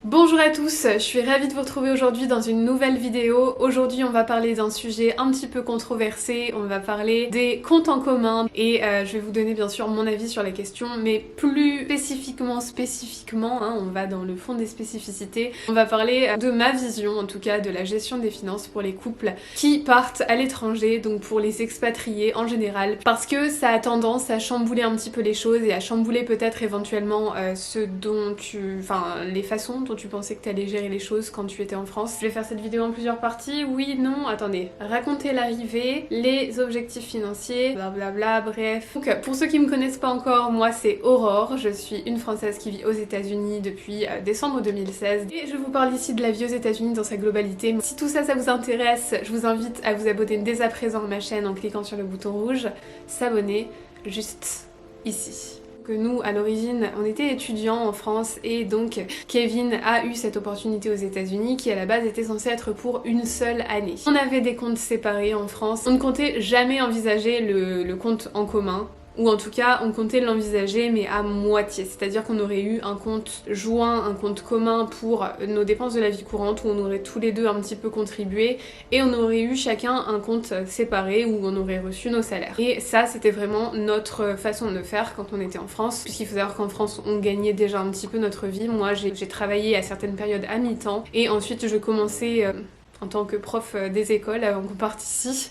Bonjour à tous, je suis ravie de vous retrouver aujourd'hui dans une nouvelle vidéo. Aujourd'hui on va parler d'un sujet un petit peu controversé, on va parler des comptes en commun et je vais vous donner bien sûr mon avis sur la question, mais plus spécifiquement, on va dans le fond des spécificités. On va parler de ma vision en tout cas de la gestion des finances pour les couples qui partent à l'étranger, donc pour les expatriés en général, parce que ça a tendance à chambouler un petit peu les choses et à chambouler peut-être éventuellement les façons dont tu pensais que tu allais gérer les choses quand tu étais en France. Je vais faire cette vidéo en plusieurs parties, oui, non, attendez. Raconter l'arrivée, les objectifs financiers, blablabla, bref. Donc pour ceux qui me connaissent pas encore, moi c'est Aurore, je suis une Française qui vit aux États-Unis depuis décembre 2016 et je vous parle ici de la vie aux États-Unis dans sa globalité. Si tout ça, ça vous intéresse, je vous invite à vous abonner dès à présent à ma chaîne en cliquant sur le bouton rouge, s'abonner juste ici. Que nous, à l'origine, on était étudiants en France et donc Kevin a eu cette opportunité aux États-Unis qui à la base était censée être pour une seule année. On avait des comptes séparés en France, on ne comptait jamais envisager le compte en commun. Ou en tout cas, on comptait l'envisager, mais à moitié. C'est-à-dire qu'on aurait eu un compte joint, un compte commun pour nos dépenses de la vie courante, où on aurait tous les deux un petit peu contribué, et on aurait eu chacun un compte séparé, où on aurait reçu nos salaires. Et ça, c'était vraiment notre façon de faire quand on était en France, puisqu'il faut savoir qu'en France, on gagnait déjà un petit peu notre vie. Moi, j'ai travaillé à certaines périodes à mi-temps, et ensuite, je commençais en tant que prof des écoles, avant qu'on parte ici.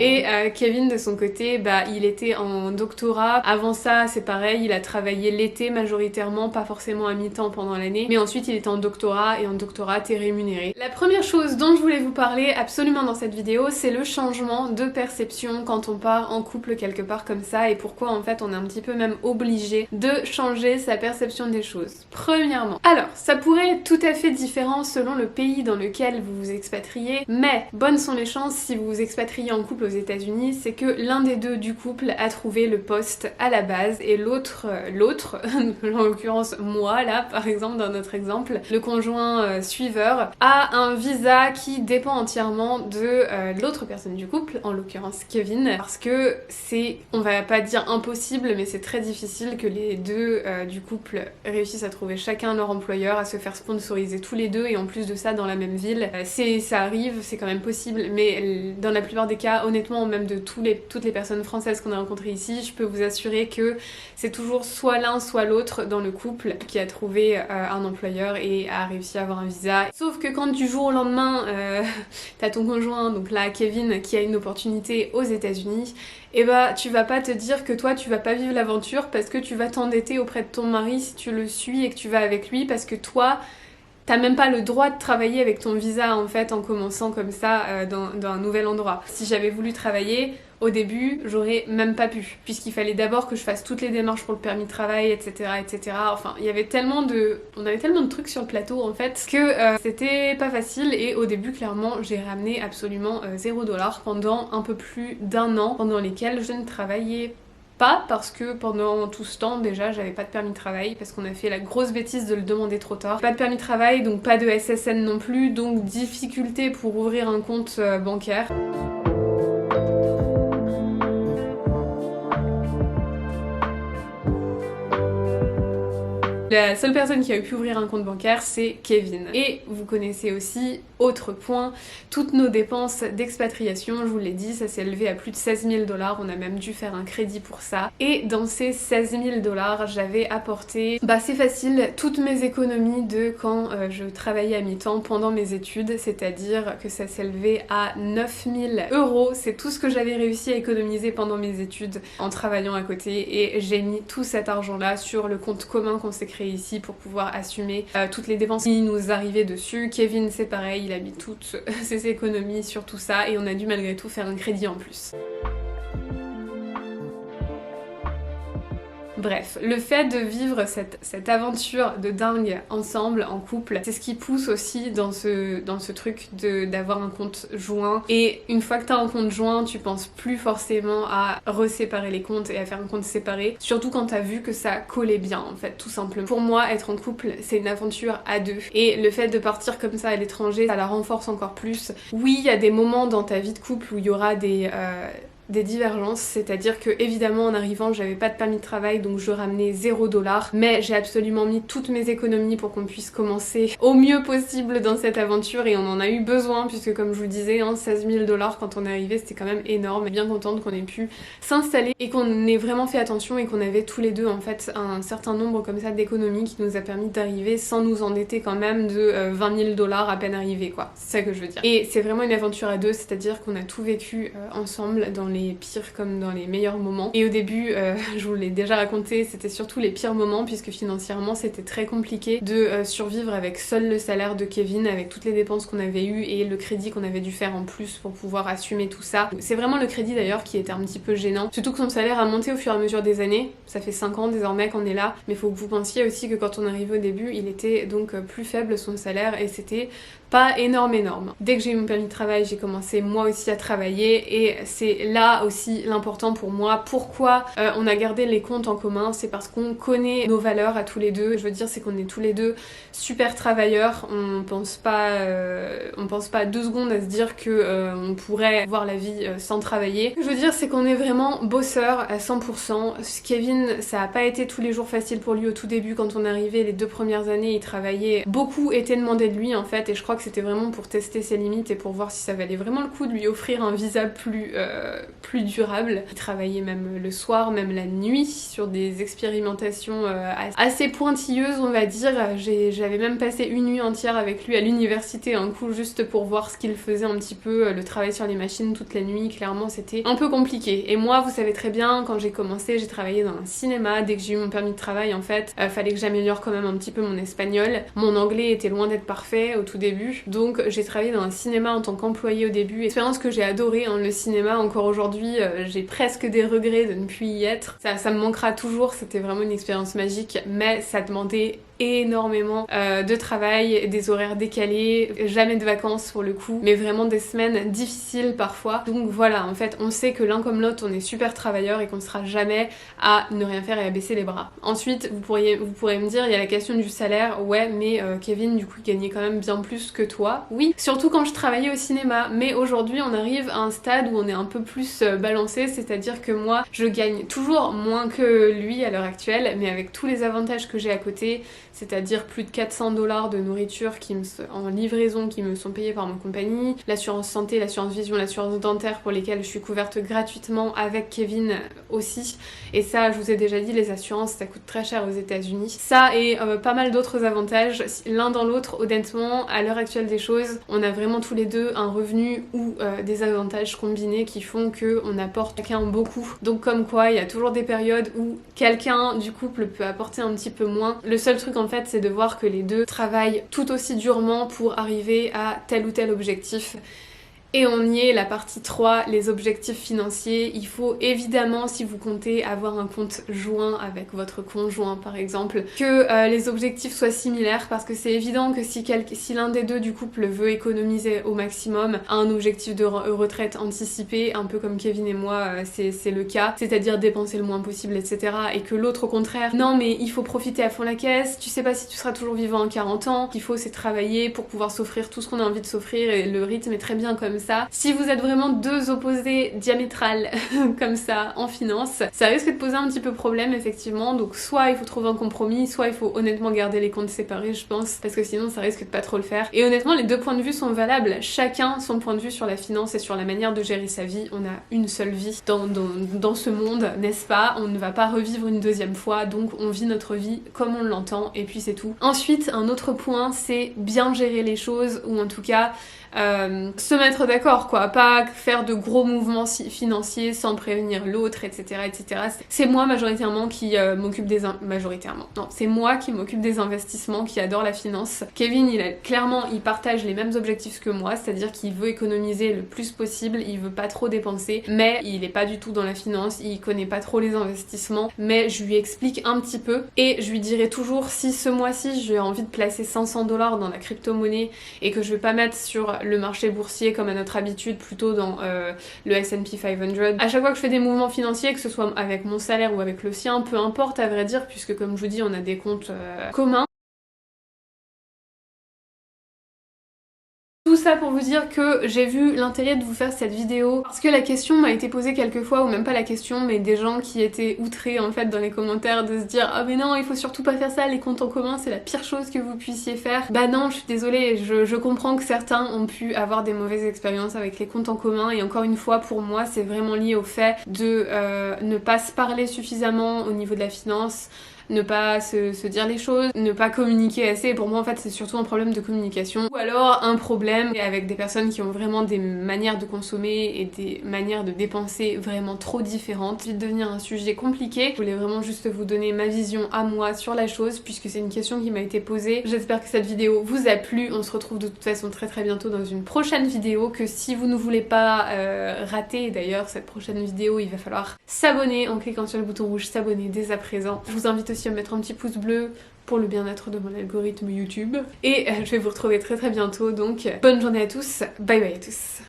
Et Kevin de son côté, il était en doctorat. Avant ça, c'est pareil, il a travaillé l'été majoritairement, pas forcément à mi-temps pendant l'année. Mais ensuite, il était en doctorat et en doctorat, t'es rémunéré. La première chose dont je voulais vous parler absolument dans cette vidéo, c'est le changement de perception quand on part en couple quelque part comme ça et pourquoi en fait on est un petit peu même obligé de changer sa perception des choses. Premièrement, alors ça pourrait être tout à fait différent selon le pays dans lequel vous vous expatriez, mais bonnes sont les chances si vous vous expatriez en couple aux États-Unis, c'est que l'un des deux du couple a trouvé le poste à la base et l'autre, en l'occurrence moi là par exemple dans notre exemple, le conjoint suiveur a un visa qui dépend entièrement de l'autre personne du couple, en l'occurrence Kevin, parce que c'est, on va pas dire impossible, mais c'est très difficile que les deux du couple réussissent à trouver chacun leur employeur, à se faire sponsoriser tous les deux et en plus de ça dans la même ville. Ça arrive, c'est quand même possible, mais dans la plupart des cas, honnêtement, même de toutes les personnes françaises qu'on a rencontrées ici, je peux vous assurer que c'est toujours soit l'un soit l'autre dans le couple qui a trouvé un employeur et a réussi à avoir un visa. Sauf que quand du jour au lendemain, t'as ton conjoint, donc là Kevin, qui a une opportunité aux États-Unis, et tu vas pas te dire que toi tu vas pas vivre l'aventure parce que tu vas t'endetter auprès de ton mari si tu le suis et que tu vas avec lui parce que toi t'as même pas le droit de travailler avec ton visa en fait en commençant comme ça dans un nouvel endroit. Si j'avais voulu travailler au début, j'aurais même pas pu, puisqu'il fallait d'abord que je fasse toutes les démarches pour le permis de travail, etc. etc. Enfin, on avait tellement de trucs sur le plateau en fait que c'était pas facile et au début clairement j'ai ramené absolument 0$ pendant un peu plus d'un an pendant lesquels je ne travaillais pas parce que pendant tout ce temps déjà j'avais pas de permis de travail parce qu'on a fait la grosse bêtise de le demander trop tard. Pas de permis de travail donc pas de SSN non plus, donc difficulté pour ouvrir un compte bancaire. La seule personne qui a pu ouvrir un compte bancaire, c'est Kevin. Et vous connaissez aussi, autre point, toutes nos dépenses d'expatriation, je vous l'ai dit, ça s'est élevé à plus de 16 000$, on a même dû faire un crédit pour ça. Et dans ces 16 000$, j'avais apporté, c'est facile, toutes mes économies de quand je travaillais à mi-temps pendant mes études, c'est-à-dire que ça s'élevait à 9 000€, c'est tout ce que j'avais réussi à économiser pendant mes études en travaillant à côté et j'ai mis tout cet argent-là sur le compte commun qu'on s'est créé ici pour pouvoir assumer toutes les dépenses qui nous arrivaient dessus. Kevin c'est pareil, il a mis toutes ses économies sur tout ça et on a dû malgré tout faire un crédit en plus. Bref, le fait de vivre cette aventure de dingue ensemble, en couple, c'est ce qui pousse aussi dans ce truc d'avoir un compte joint. Et une fois que t'as un compte joint, tu penses plus forcément à reséparer les comptes et à faire un compte séparé, surtout quand t'as vu que ça collait bien en fait, tout simplement. Pour moi, être en couple, c'est une aventure à deux. Et le fait de partir comme ça à l'étranger, ça la renforce encore plus. Oui, il y a des moments dans ta vie de couple où il y aura des des divergences, c'est-à-dire que évidemment en arrivant j'avais pas de permis de travail donc je ramenais 0 $, mais j'ai absolument mis toutes mes économies pour qu'on puisse commencer au mieux possible dans cette aventure et on en a eu besoin puisque comme je vous disais, 16 000 $ quand on est arrivé c'était quand même énorme. Bien contente qu'on ait pu s'installer et qu'on ait vraiment fait attention et qu'on avait tous les deux en fait un certain nombre comme ça d'économies qui nous a permis d'arriver sans nous endetter quand même de 20 000 $ à peine arrivé quoi, c'est ça que je veux dire. Et c'est vraiment une aventure à deux, c'est-à-dire qu'on a tout vécu ensemble dans les pires comme dans les meilleurs moments. Et au début, je vous l'ai déjà raconté, c'était surtout les pires moments puisque financièrement c'était très compliqué de survivre avec seul le salaire de Kevin, avec toutes les dépenses qu'on avait eues et le crédit qu'on avait dû faire en plus pour pouvoir assumer tout ça. C'est vraiment le crédit d'ailleurs qui était un petit peu gênant, surtout que son salaire a monté au fur et à mesure des années, ça fait 5 ans désormais qu'on est là, mais faut que vous pensiez aussi que quand on arrivait au début, il était donc plus faible son salaire et c'était pas énorme. Dès que j'ai eu mon permis de travail, j'ai commencé moi aussi à travailler et c'est là aussi l'important pour moi. Pourquoi on a gardé les comptes en commun, c'est parce qu'on connaît nos valeurs à tous les deux. Je veux dire, c'est qu'on est tous les deux super travailleurs. On pense pas 2 secondes à se dire que on pourrait voir la vie sans travailler. Je veux dire, c'est qu'on est vraiment bosseurs à 100%. Kevin, ça a pas été tous les jours facile pour lui au tout début quand on est arrivé. Les 2 premières années, il travaillait. Beaucoup était demandé de lui en fait et je crois que c'était vraiment pour tester ses limites et pour voir si ça valait vraiment le coup de lui offrir un visa plus durable. Il travaillait même le soir, même la nuit sur des expérimentations assez pointilleuses on va dire. J'avais même passé une nuit entière avec lui à l'université un coup juste pour voir ce qu'il faisait un petit peu, le travail sur les machines toute la nuit. Clairement c'était un peu compliqué et moi vous savez très bien quand j'ai commencé j'ai travaillé dans un cinéma. Dès que j'ai eu mon permis de travail en fait fallait que j'améliore quand même un petit peu mon espagnol. Mon anglais était loin d'être parfait au tout début donc j'ai travaillé dans un cinéma en tant qu'employée au début, expérience que j'ai adorée le cinéma. Encore aujourd'hui j'ai presque des regrets de ne plus y être, ça me manquera toujours, c'était vraiment une expérience magique mais ça demandait énormément de travail, des horaires décalés, jamais de vacances pour le coup, mais vraiment des semaines difficiles parfois. Donc voilà, en fait on sait que l'un comme l'autre on est super travailleurs et qu'on sera jamais à ne rien faire et à baisser les bras. Ensuite vous pourrez me dire il y a la question du salaire, ouais mais Kevin du coup il gagnait quand même bien plus que toi. Oui, surtout quand je travaillais au cinéma, mais aujourd'hui on arrive à un stade où on est un peu plus balancé, c'est-à-dire que moi je gagne toujours moins que lui à l'heure actuelle, mais avec tous les avantages que j'ai à côté, c'est-à-dire plus de 400 $ de nourriture en livraison qui me sont payés par ma compagnie, l'assurance santé, l'assurance vision, l'assurance dentaire pour lesquelles je suis couverte gratuitement avec Kevin aussi. Et ça, je vous ai déjà dit, les assurances ça coûte très cher aux États-Unis. Ça et pas mal d'autres avantages, l'un dans l'autre. Honnêtement, à l'heure actuelle des choses, on a vraiment tous les deux un revenu ou des avantages combinés qui font qu'on apporte chacun beaucoup. Donc comme quoi, il y a toujours des périodes où quelqu'un du couple peut apporter un petit peu moins. Le seul truc en fait c'est de voir que les deux travaillent tout aussi durement pour arriver à tel ou tel objectif. Et on y est, la partie 3, les objectifs financiers. Il faut évidemment, si vous comptez avoir un compte joint avec votre conjoint par exemple, que les objectifs soient similaires parce que c'est évident que si l'un des deux du couple veut économiser au maximum, a un objectif de retraite anticipée, un peu comme Kevin et moi c'est le cas, c'est-à-dire dépenser le moins possible etc. Et que l'autre au contraire, non mais il faut profiter à fond la caisse, tu sais pas si tu seras toujours vivant en 40 ans, qu'il faut c'est travailler pour pouvoir s'offrir tout ce qu'on a envie de s'offrir et le rythme est très bien comme ça. Si vous êtes vraiment deux opposés diamétrales comme ça en finance, ça risque de poser un petit peu problème effectivement. Donc soit il faut trouver un compromis, soit il faut honnêtement garder les comptes séparés je pense, parce que sinon ça risque de pas trop le faire. Et honnêtement les deux points de vue sont valables, chacun son point de vue sur la finance et sur la manière de gérer sa vie. On a une seule vie dans ce monde, n'est-ce pas? On ne va pas revivre une deuxième fois, donc on vit notre vie comme on l'entend et puis c'est tout. Ensuite un autre point c'est bien gérer les choses, ou en tout cas se mettre d'accord quoi, pas faire de gros mouvements financiers sans prévenir l'autre etc etc. C'est moi majoritairement qui m'occupe c'est moi qui m'occupe des investissements, qui adore la finance. Kevin il partage les mêmes objectifs que moi, c'est-à-dire qu'il veut économiser le plus possible, il veut pas trop dépenser, mais il est pas du tout dans la finance, il connaît pas trop les investissements, mais je lui explique un petit peu et je lui dirai toujours si ce mois-ci j'ai envie de placer 500 $ dans la crypto-monnaie et que je vais pas mettre sur le marché boursier comme à notre habitude, plutôt dans le S&P 500. À chaque fois que je fais des mouvements financiers, que ce soit avec mon salaire ou avec le sien, peu importe à vrai dire, puisque comme je vous dis on a des comptes communs, tout ça pour vous dire que j'ai vu l'intérêt de vous faire cette vidéo parce que la question m'a été posée quelques fois, ou même pas la question, mais des gens qui étaient outrés en fait dans les commentaires de se dire ah mais non, il faut surtout pas faire ça, les comptes en commun c'est la pire chose que vous puissiez faire. Bah non, je suis désolée, je comprends que certains ont pu avoir des mauvaises expériences avec les comptes en commun, et encore une fois pour moi c'est vraiment lié au fait de ne pas se parler suffisamment au niveau de la finance, ne pas se dire les choses, ne pas communiquer assez. Et pour moi en fait c'est surtout un problème de communication, ou alors un problème avec des personnes qui ont vraiment des manières de consommer et des manières de dépenser vraiment trop différentes. Ça va devenir un sujet compliqué. Je voulais vraiment juste vous donner ma vision à moi sur la chose puisque c'est une question qui m'a été posée. J'espère que cette vidéo vous a plu. On se retrouve de toute façon très bientôt dans une prochaine vidéo que si vous ne voulez pas rater. D'ailleurs cette prochaine vidéo il va falloir s'abonner en cliquant sur le bouton rouge s'abonner dès à présent. Je vous invite aussi à mettre un petit pouce bleu pour le bien-être de mon algorithme YouTube. Et je vais vous retrouver très bientôt, donc bonne journée à tous, bye bye à tous.